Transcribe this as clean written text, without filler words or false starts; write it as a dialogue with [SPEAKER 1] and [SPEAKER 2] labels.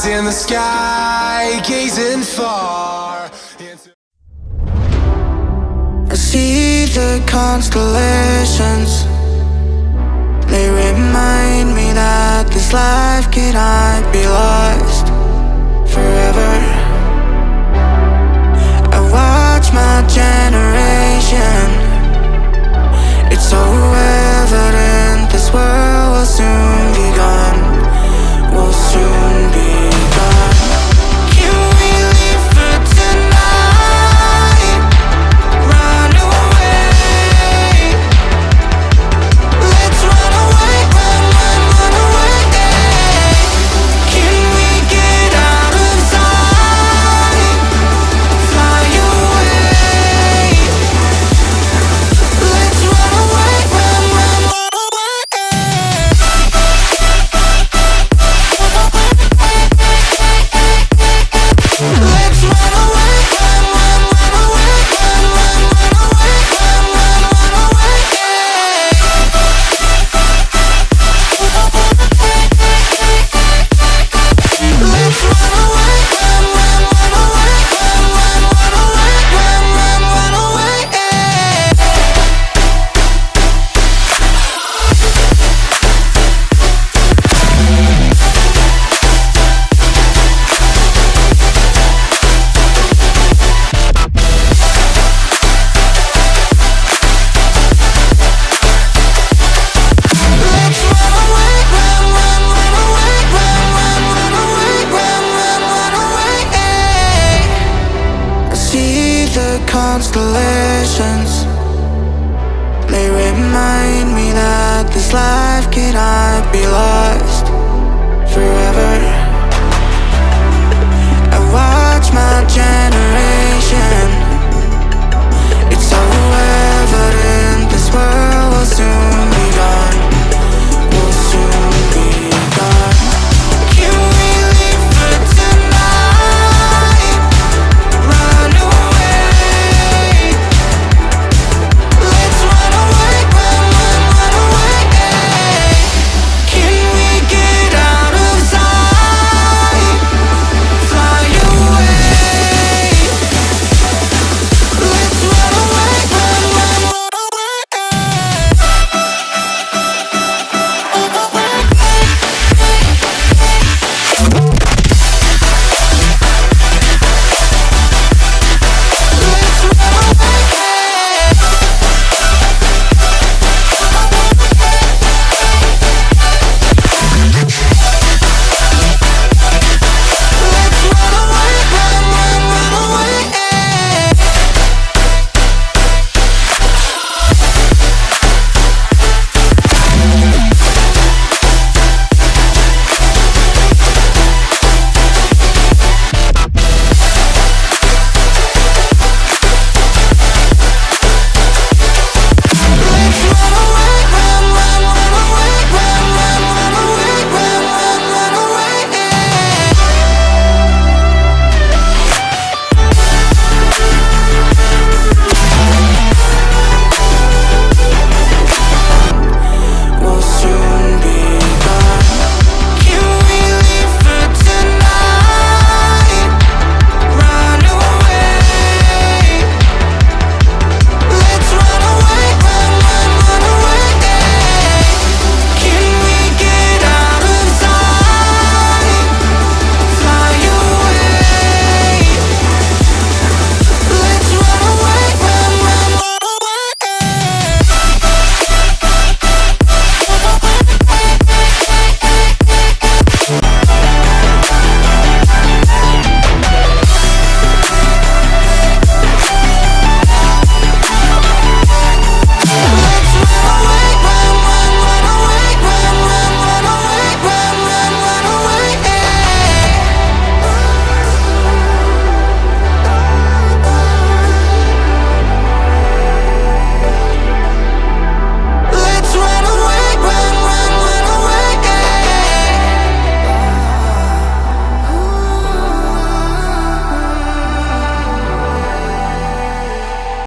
[SPEAKER 1] eyes in the sky, gazing far into...
[SPEAKER 2] I see the constellations. They remind me that this life cannot be lost forever. I watch my generation. It's so evident this world will soon be gone. Will soon be gone. Can we live for tonight? Run away. Let's run away, run, run, run away. Can we get out of sight? Fly away. Let's run away, run, run, run away. Let's run away, run, run, run away, run, run, run away, run, run, run away. Let's run away, run, run, run away, run, run, run away, run, run, run away. Let's run away, run, run, run away, run, run, run away, run, run, run away. I see the constellations. They remind me that this life cannot be lost